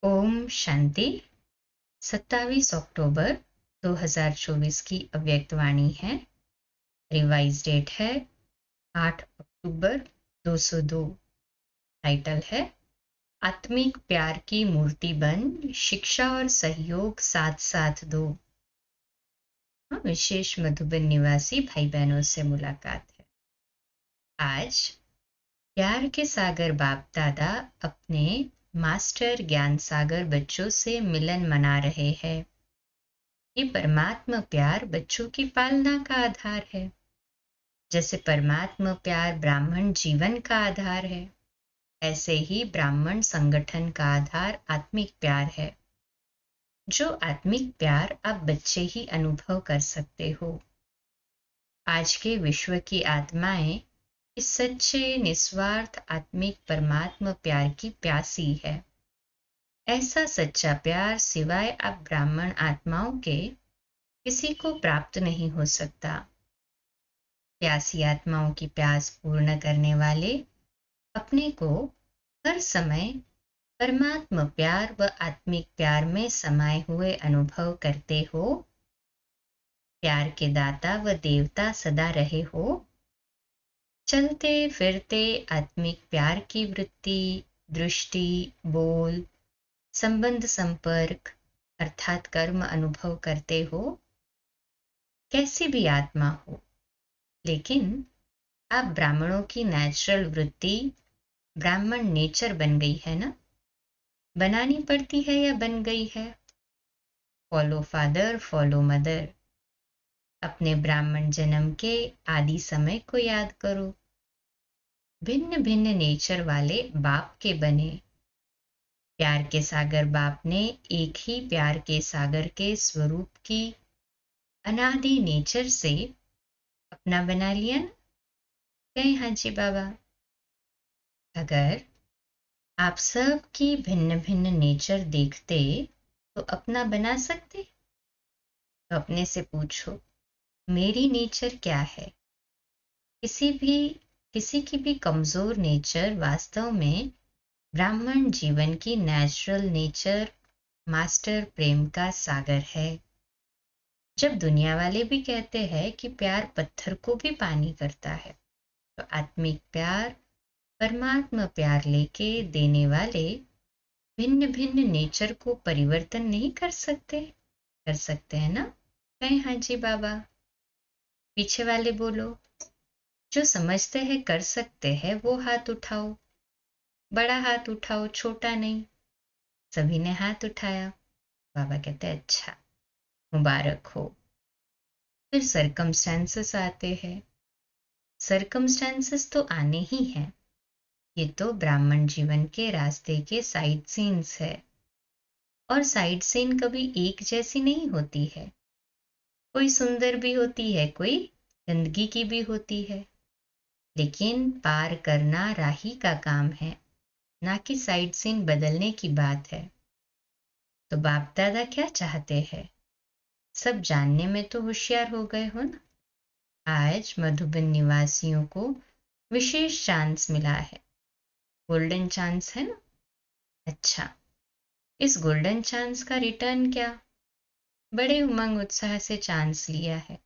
ओम शांति। 27 अक्टूबर 2024 की अव्यक्तवाणी है। Revise date है 8 अक्टूबर 202। टाइटल है आत्मिक प्यार की मूर्ति बन, शिक्षा और सहयोग साथ साथ दो। विशेष मधुबन निवासी भाई बहनों से मुलाकात है। आज प्यार के सागर बाप दादा अपने मास्टर ज्ञान सागर बच्चों से मिलन मना रहे हैं। ये परमात्मा प्यार बच्चों की पालना का आधार है। जैसे परमात्मा प्यार ब्राह्मण जीवन का आधार है, ऐसे ही ब्राह्मण संगठन का आधार आत्मिक प्यार है। जो आत्मिक प्यार आप बच्चे ही अनुभव कर सकते हो। आज के विश्व की आत्माएं इस सच्चे निस्वार्थ आत्मिक परमात्मा प्यार की प्यासी है। ऐसा सच्चा प्यार सिवाय आप ब्राह्मण आत्माओं के किसी को प्राप्त नहीं हो सकता। प्यासी आत्माओं की प्यास पूर्ण करने वाले अपने को हर समय परमात्मा प्यार व आत्मिक प्यार में समाये हुए अनुभव करते हो। प्यार के दाता व देवता सदा रहे हो। चलते फिरते आत्मिक प्यार की वृत्ति, दृष्टि, बोल, संबंध, संपर्क अर्थात कर्म अनुभव करते हो। कैसी भी आत्मा हो, लेकिन आप ब्राह्मणों की नेचुरल वृत्ति ब्राह्मण नेचर बन गई है ना। बनानी पड़ती है या बन गई है। Follow father, follow mother. अपने ब्राह्मण जन्म के आदि समय को याद करो। भिन्न भिन्न नेचर वाले बाप के बने। प्यार के सागर बाप ने एक ही प्यार के सागर के स्वरूप की अनादि नेचर से अपना बना लिया ना। कहीं हाँ जी बाबा। अगर आप सब की भिन्न भिन्न नेचर देखते तो अपना बना सकते। तो अपने से पूछो, मेरी नेचर क्या है। किसी की भी कमजोर नेचर वास्तव में ब्राह्मण जीवन की नेचुरल नेचर मास्टर प्रेम का सागर है। जब दुनिया वाले भी कहते हैं कि प्यार पत्थर को भी पानी करता है, तो आत्मिक प्यार परमात्मा प्यार लेके देने वाले भिन्न भिन्न नेचर को परिवर्तन नहीं कर सकते हैं ना। कहें हाँ जी बाबा। पीछे वाले बोलो, जो समझते हैं कर सकते हैं वो हाथ उठाओ। बड़ा हाथ उठाओ, छोटा नहीं। सभी ने हाथ उठाया। बाबा कहते हैं अच्छा, मुबारक हो। फिर सरकमस्टेंसेस आते हैं। सरकमस्टेंसेस तो आने ही हैं। ये तो ब्राह्मण जीवन के रास्ते के साइड सीन्स है। और साइड सीन कभी एक जैसी नहीं होती है। कोई सुंदर भी होती है, कोई गंदगी की भी होती है। लेकिन पार करना राही का काम है, ना कि साइड सीन बदलने की बात है। तो बाप दादा क्या चाहते हैं। सब जानने में तो होशियार हो गए हो ना। आज मधुबन निवासियों को विशेष चांस मिला है। गोल्डन चांस है ना। अच्छा, इस गोल्डन चांस का रिटर्न क्या। बड़े उमंग उत्साह से चांस लिया है।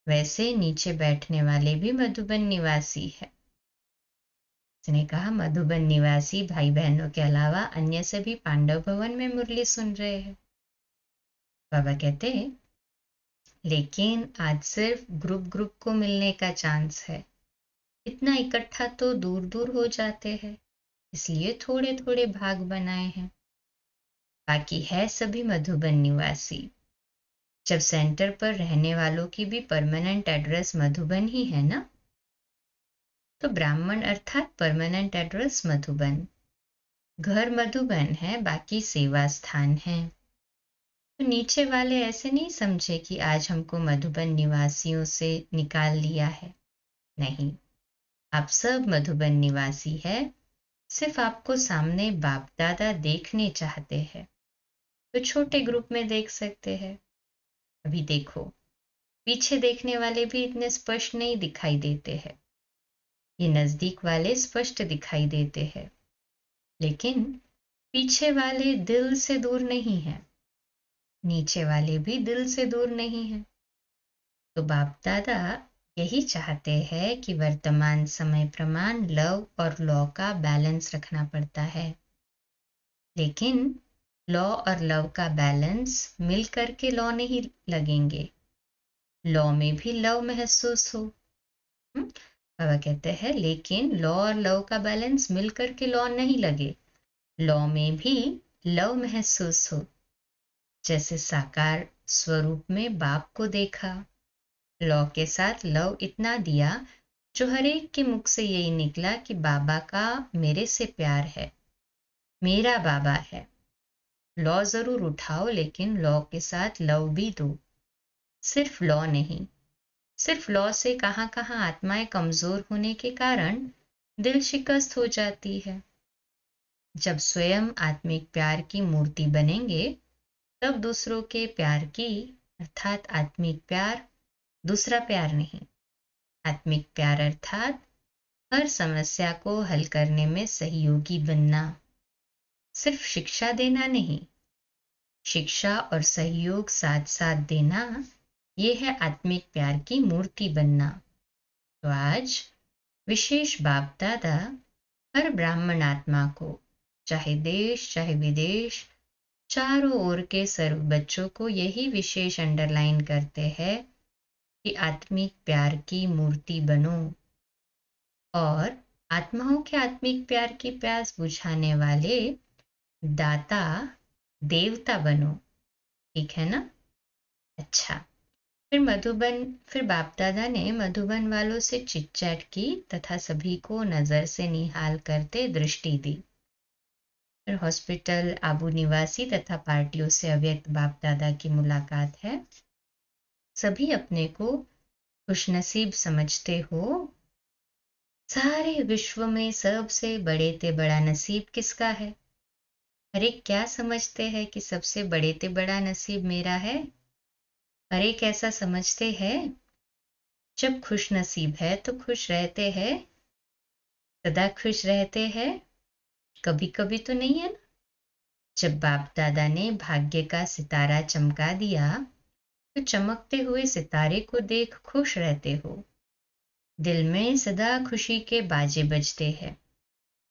वैसे नीचे बैठने वाले भी मधुबन निवासी है। उसने कहा मधुबन निवासी भाई बहनों के अलावा अन्य सभी पांडव भवन में मुरली सुन रहे हैं। बाबा कहते लेकिन आज सिर्फ ग्रुप को मिलने का चांस है। इतना इकट्ठा तो दूर दूर हो जाते हैं, इसलिए थोड़े थोड़े भाग बनाए हैं। बाकी है सभी मधुबन निवासी। जब सेंटर पर रहने वालों की भी परमानेंट एड्रेस मधुबन ही है ना, तो ब्राह्मण अर्थात परमानेंट एड्रेस मधुबन। घर मधुबन है, बाकी सेवा स्थान है। तो नीचे वाले ऐसे नहीं समझे कि आज हमको मधुबन निवासियों से निकाल लिया है। नहीं, आप सब मधुबन निवासी है। सिर्फ आपको सामने बाप दादा देखने चाहते हैं, तो छोटे ग्रुप में देख सकते हैं। अभी देखो, पीछे देखने वाले भी इतने स्पष्ट नहीं दिखाई देते हैं। ये नजदीक वाले स्पष्ट दिखाई देते हैं। लेकिन पीछे वाले दिल से दूर नहीं है, नीचे वाले भी दिल से दूर नहीं है। तो बाप दादा यही चाहते हैं कि वर्तमान समय प्रमाण लव और लॉ का बैलेंस रखना पड़ता है। लेकिन लॉ और लव का बैलेंस मिल करके लॉ नहीं लगेंगे, लॉ में भी लव महसूस हो। बाबा कहते हैं लेकिन लॉ और लव का बैलेंस मिल करके लॉ नहीं लगे, लॉ में भी लव महसूस हो। जैसे साकार स्वरूप में बाप को देखा, लॉ के साथ लव इतना दिया जो हर एक के मुख से यही निकला कि बाबा का मेरे से प्यार है, मेरा बाबा है। लॉ जरूर उठाओ लेकिन लॉ के साथ लव भी दो। सिर्फ लॉ नहीं, सिर्फ लॉ से कहाँ कहाँ आत्माएं कमजोर होने के कारण दिल शिकस्त हो जाती है। जब स्वयं आत्मिक प्यार की मूर्ति बनेंगे तब दूसरों के प्यार की, अर्थात आत्मिक प्यार, दूसरा प्यार नहीं, आत्मिक प्यार अर्थात हर समस्या को हल करने में सहयोगी बनना। सिर्फ शिक्षा देना नहीं, शिक्षा और सहयोग साथ साथ देना, ये है आत्मिक प्यार की मूर्ति बनना। तो आज विशेष बाप दादा हर ब्राह्मण आत्मा को, चाहे देश चाहे विदेश, चारों ओर के सर्व बच्चों को यही विशेष अंडरलाइन करते हैं कि आत्मिक प्यार की मूर्ति बनो और आत्माओं के आत्मिक प्यार की प्यास बुझाने वाले दाता देवता बनो। ठीक है ना? अच्छा, फिर बाप दादा ने मधुबन वालों से चिट चैट की तथा सभी को नजर से निहाल करते दृष्टि दी। फिर हॉस्पिटल, आबू निवासी तथा पार्टियों से अव्यक्त बाप दादा की मुलाकात है। सभी अपने को खुशनसीब समझते हो। सारे विश्व में सबसे बड़े ते बड़ा नसीब किसका है? अरे क्या समझते हैं कि सबसे बड़े ते बड़ा नसीब मेरा है? अरे कैसा समझते हैं? जब खुश नसीब है तो खुश रहते हैं, सदा खुश रहते हैं, कभी कभी तो नहीं है ना। जब बाप दादा ने भाग्य का सितारा चमका दिया तो चमकते हुए सितारे को देख खुश रहते हो। दिल में सदा खुशी के बाजे बजते हैं।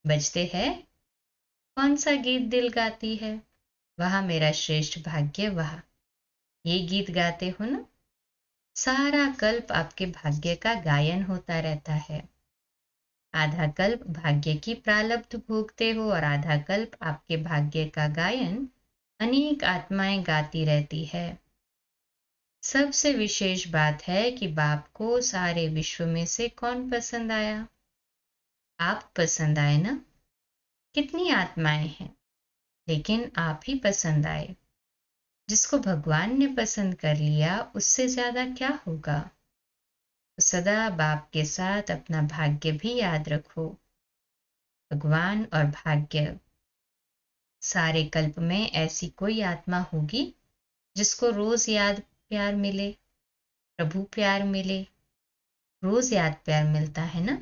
बजते हैं? कौन सा गीत दिल गाती है? वह मेरा श्रेष्ठ भाग्य वह। ये गीत गाते हो ना? सारा कल्प आपके भाग्य का गायन होता रहता है। आधा कल्प भाग्य की प्रारब्ध भोगते हो और आधा कल्प आपके भाग्य का गायन अनेक आत्माएं गाती रहती है। सबसे विशेष बात है कि बाप को सारे विश्व में से कौन पसंद आया? आप पसंद आए ना? कितनी आत्माएं हैं, लेकिन आप ही पसंद आए। जिसको भगवान ने पसंद कर लिया उससे ज्यादा क्या होगा? तो सदा बाप के साथ अपना भाग्य भी याद रखो। भगवान और भाग्य, सारे कल्प में ऐसी कोई आत्मा होगी जिसको रोज याद प्यार मिले, प्रभु प्यार मिले। रोज याद प्यार मिलता है ना?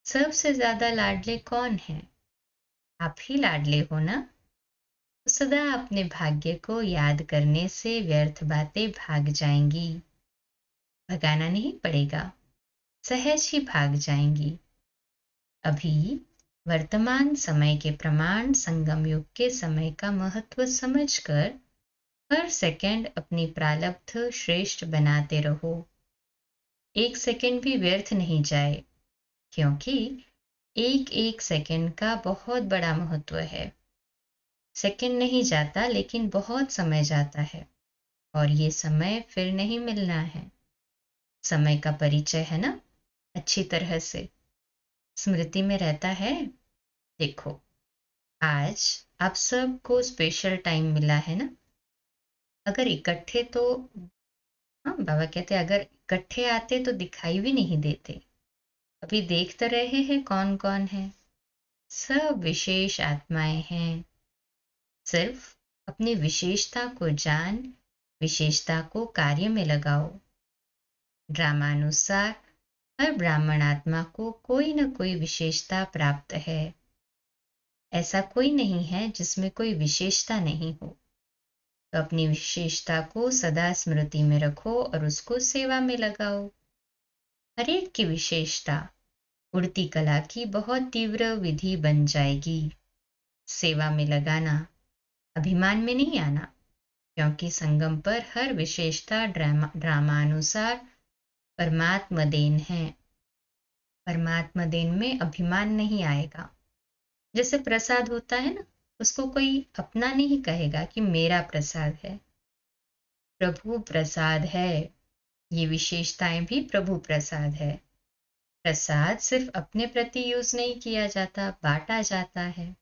सबसे ज्यादा लाडले कौन है? आप ही लाडले हो ना? तो सदा अपने भाग्य को याद करने से व्यर्थ बातें भाग जाएंगी। भगाना नहीं पड़ेगा, सहज ही भाग जाएंगी। अभी वर्तमान समय के प्रमाण संगम युग के समय का महत्व समझकर हर सेकंड अपनी प्रारब्ध श्रेष्ठ बनाते रहो। एक सेकंड भी व्यर्थ नहीं जाए, क्योंकि एक एक सेकंड का बहुत बड़ा महत्व है। सेकंड नहीं जाता लेकिन बहुत समय जाता है और ये समय फिर नहीं मिलना है। समय का परिचय है ना, अच्छी तरह से स्मृति में रहता है। देखो, आज आप सबको स्पेशल टाइम मिला है ना। अगर इकट्ठे तो, हाँ बाबा कहते हैं अगर इकट्ठे आते तो दिखाई भी नहीं देते। अभी देख तो रहे हैं कौन कौन है। सब विशेष आत्माएं हैं। सिर्फ अपनी विशेषता को जान, विशेषता को कार्य में लगाओ। ड्रामानुसार हर ब्राह्मण आत्मा को कोई न कोई विशेषता प्राप्त है। ऐसा कोई नहीं है जिसमें कोई विशेषता नहीं हो। तो अपनी विशेषता को सदा स्मृति में रखो और उसको सेवा में लगाओ। हर एक की विशेषता उड़ती कला की बहुत तीव्र विधि बन जाएगी। सेवा में लगाना, अभिमान में नहीं आना, क्योंकि संगम पर हर विशेषता ड्रामानुसार परमात्मा देन है। परमात्मा देन में अभिमान नहीं आएगा। जैसे प्रसाद होता है ना, उसको कोई अपना नहीं कहेगा कि मेरा प्रसाद है। प्रभु प्रसाद है, ये विशेषताएं भी प्रभु प्रसाद है। प्रसाद सिर्फ अपने प्रति यूज नहीं किया जाता, बांटा जाता है।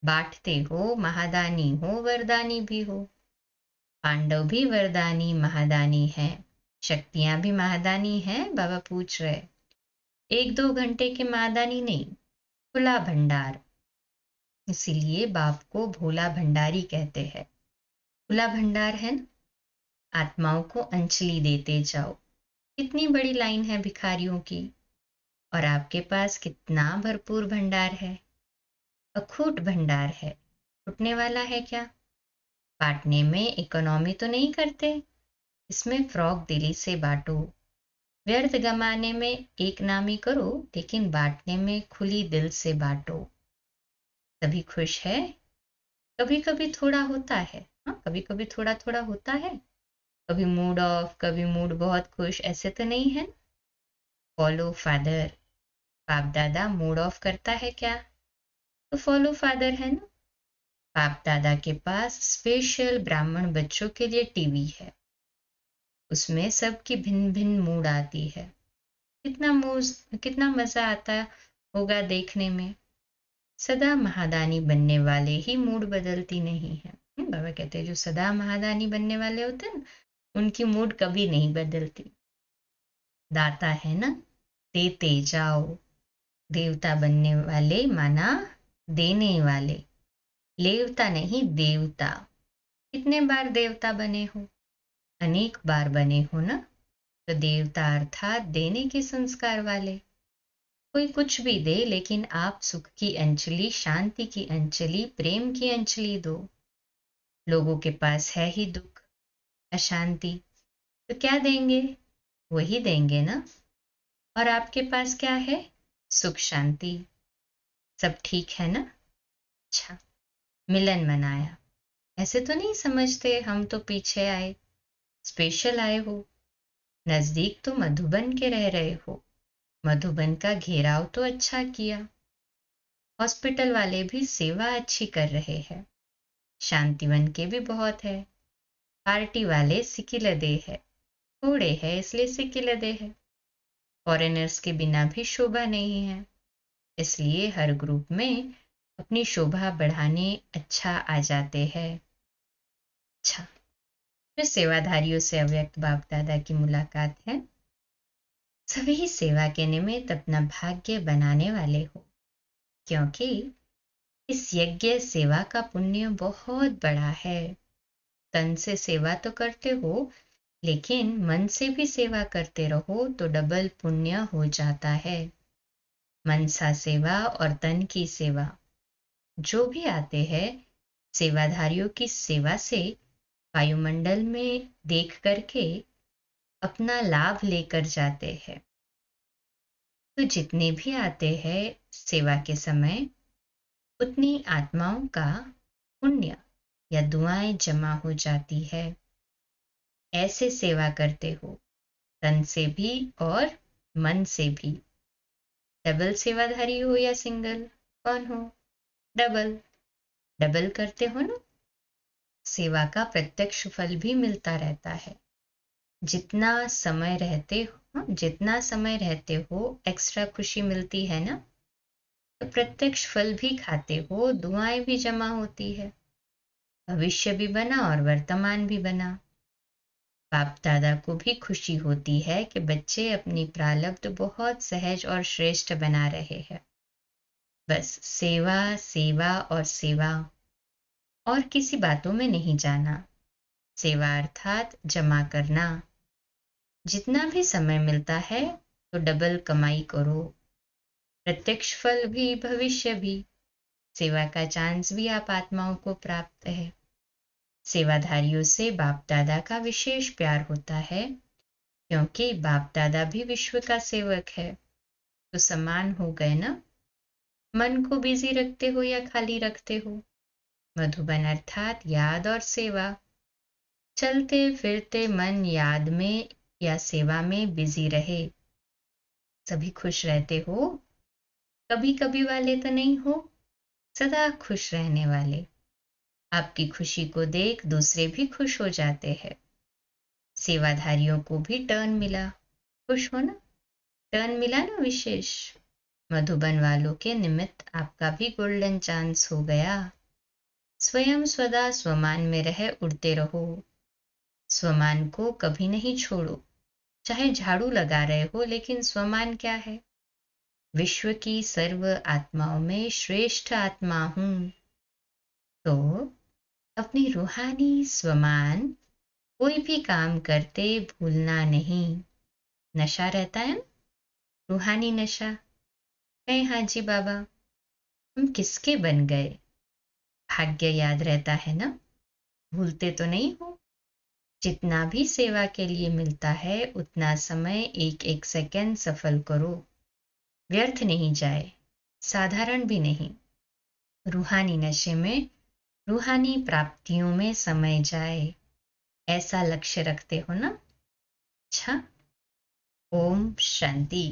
बांटते हो, महादानी हो, वरदानी भी हो। पांडव भी वरदानी महादानी है, शक्तियां भी महादानी है। बाबा पूछ रहे, 1-2 घंटे के महादानी नहीं, खुला भंडार। इसीलिए बाप को भोला भंडारी कहते हैं। खुला भंडार है ना, आत्माओं को अंजलि देते जाओ। कितनी बड़ी लाइन है भिखारियों की, और आपके पास कितना भरपूर भंडार है। अखूट भंडार है, छूटने वाला है क्या? बांटने में इकोनॉमी तो नहीं करते, इसमें फ्रॉक दिली से बांटो। व्यर्थ गमाने में एक नामी करो, लेकिन बांटने में खुली दिल से बांटो। सभी खुश है। कभी कभी थोड़ा होता है, हाँ, कभी कभी थोड़ा थोड़ा होता है। कभी मूड ऑफ, कभी मूड बहुत खुश, ऐसे तो नहीं है। फॉलो फादर, बाप दादा मूड ऑफ करता है क्या? तो फॉलो फादर है ना। बाप दादा के पास स्पेशल ब्राह्मण बच्चों के लिए टीवी है, उसमें सबकी भिन्न भिन्न मूड आती है। कितना मजा आता होगा देखने में। सदा महादानी बनने वाले ही मूड बदलती नहीं है। बाबा कहते हैं जो सदा महादानी बनने वाले होते हैं ना, उनकी मूड कभी नहीं बदलती। दाता है ना, देते जाओ। देवता बनने वाले माना देने वाले, लेवता नहीं देवता। कितने बार देवता बने हो? अनेक बार बने हो ना। तो देवता अर्थात देने के संस्कार वाले। कोई कुछ भी दे, लेकिन आप सुख की अंजलि, शांति की अंजलि, प्रेम की अंजलि दो। लोगों के पास है ही दुख, अशांति, तो क्या देंगे? वही देंगे ना। और आपके पास क्या है? सुख शांति, सब ठीक है ना। अच्छा, मिलन मनाया, ऐसे तो नहीं समझते हम तो पीछे आए, स्पेशल आए हो। नजदीक तो मधुबन के रह रहे हो, मधुबन का घेराव तो अच्छा किया। हॉस्पिटल वाले भी सेवा अच्छी कर रहे हैं। शांतिवन के भी बहुत है। पार्टी वाले सिकिलदे है, थोड़े है इसलिए सिकिलदे है। फॉरेनर्स के बिना भी शोभा नहीं है, इसलिए हर ग्रुप में अपनी शोभा बढ़ाने अच्छा आ जाते हैं। अच्छा, फिर सेवाधारियों से अव्यक्त बाप दादा की मुलाकात है। सभी सेवा के निमित्त अपना भाग्य बनाने वाले हो, क्योंकि इस यज्ञ सेवा का पुण्य बहुत बड़ा है। तन से सेवा तो करते हो, लेकिन मन से भी सेवा करते रहो तो डबल पुण्य हो जाता है। मनसा सेवा और तन की सेवा, जो भी आते हैं सेवाधारियों की सेवा से वायुमंडल में देख करके अपना लाभ लेकर जाते हैं। तो जितने भी आते हैं सेवा के समय, उतनी आत्माओं का पुण्य या दुआएं जमा हो जाती है। ऐसे सेवा करते हो, तन से भी और मन से भी। डबल सेवाधारी हो या सिंगल, कौन हो? डबल। डबल करते हो ना, सेवा का प्रत्यक्ष फल भी मिलता रहता है। जितना समय रहते हो एक्स्ट्रा खुशी मिलती है ना, तो प्रत्यक्ष फल भी खाते हो, दुआएं भी जमा होती है, भविष्य भी बना और वर्तमान भी बना। बाप दादा को भी खुशी होती है कि बच्चे अपनी प्रारब्ध बहुत सहज और श्रेष्ठ बना रहे हैं। बस सेवा सेवा और सेवा, और किसी बातों में नहीं जाना। सेवा अर्थात जमा करना। जितना भी समय मिलता है तो डबल कमाई करो, प्रत्यक्ष फल भी भविष्य भी। सेवा का चांस भी आप आत्माओं को प्राप्त है। सेवाधारियों से बाप दादा का विशेष प्यार होता है, क्योंकि बाप दादा भी विश्व का सेवक है। तो समान हो गए ना। मन को बिजी रखते हो या खाली रखते हो? मधुबन अर्थात याद और सेवा। चलते फिरते मन याद में या सेवा में बिजी रहे। सभी खुश रहते हो? कभी कभी वाले तो नहीं हो, सदा खुश रहने वाले। आपकी खुशी को देख दूसरे भी खुश हो जाते हैं। सेवाधारियों को भी टर्न मिला, खुश हो ना? टर्न मिला ना विशेष। मधुबन वालों के निमित्त आपका भी गोल्डन चांस हो गया। स्वयं सदा स्वमान में रह उड़ते रहो। स्वमान को कभी नहीं छोड़ो। चाहे झाड़ू लगा रहे हो, लेकिन स्वमान क्या है? विश्व की सर्व आत्माओं में श्रेष्ठ आत्मा हूं। तो अपनी रूहानी स्वमान कोई भी काम करते भूलना नहीं। नशा रहता है ना, रूहानी नशा। कहे हाँ जी बाबा, हम किसके बन गए? भाग्य याद रहता है ना, भूलते तो नहीं हो। जितना भी सेवा के लिए मिलता है उतना समय एक एक सेकंड सफल करो, व्यर्थ नहीं जाए, साधारण भी नहीं। रूहानी नशे में, रूहानी प्राप्तियों में समय जाए, ऐसा लक्ष्य रखते हो ना? अच्छा, ओम शांति।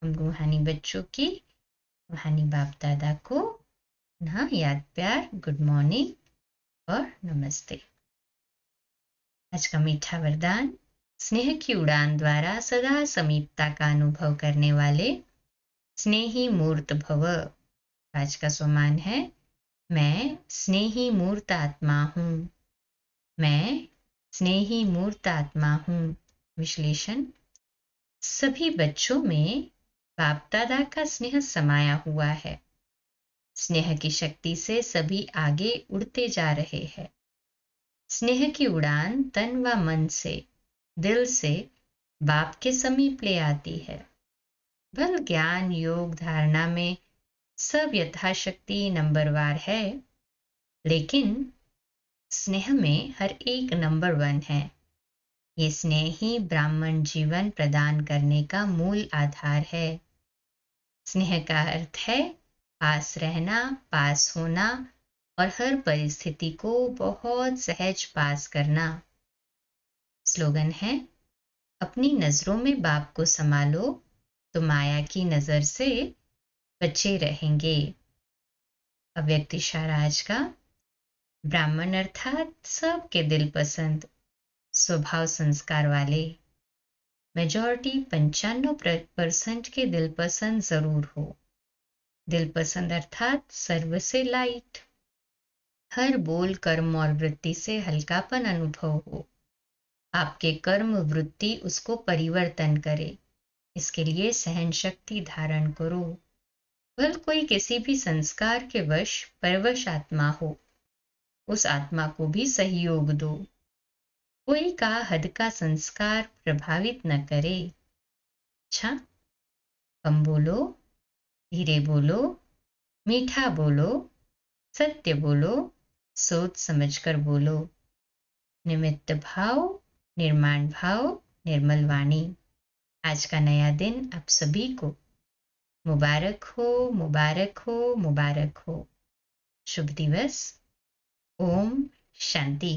हम रूहानी बच्चों की, रूहानी बाप दादा को ना याद प्यार, गुड मॉर्निंग और नमस्ते। आज का मीठा वरदान, स्नेह की उड़ान द्वारा सदा समीपता का अनुभव करने वाले स्नेही मूर्त भव। आज का स्वमान है, मैं स्नेही मूर्त आत्मा हूँ। मैं स्नेही मूर्त आत्मा हूँ। विश्लेषण, सभी बच्चों में बाप दादा का स्नेह समाया हुआ है। स्नेह की शक्ति से सभी आगे उड़ते जा रहे हैं। स्नेह की उड़ान तन व मन से, दिल से बाप के समीप ले आती है। बल ज्ञान योग धारणा में सब यथाशक्ति नंबरवार है, लेकिन स्नेह में हर एक नंबर 1 है। ये स्नेह ही ब्राह्मण जीवन प्रदान करने का मूल आधार है। स्नेह का अर्थ है पास रहना, पास होना और हर परिस्थिति को बहुत सहज पास करना। स्लोगन है, अपनी नजरों में बाप को संभालो तो माया की नजर से बचे रहेंगे। अव्यक्त इशारा आज का, ब्राह्मण अर्थात सबके दिल पसंद, स्वभाव संस्कार वाले। मेजॉरिटी 95% के दिल पसंद जरूर हो। दिल पसंद अर्थात सर्व से लाइट। हर बोल कर्म और वृत्ति से हल्कापन अनुभव हो। आपके कर्म वृत्ति उसको परिवर्तन करे, इसके लिए सहन शक्ति धारण करो। भल कोई किसी भी संस्कार के वश परवश आत्मा हो, उस आत्मा को भी सहयोग दो। कोई का हद का संस्कार प्रभावित न करे। अच्छा, कम बोलो, धीरे बोलो, मीठा बोलो, सत्य बोलो, सोच समझकर बोलो। निमित्त भाव, निर्माण भाव, निर्मल वाणी। आज का नया दिन आप सभी को मुबारक हो, मुबारक हो, मुबारक हो। शुभ दिवस। ओम शांति।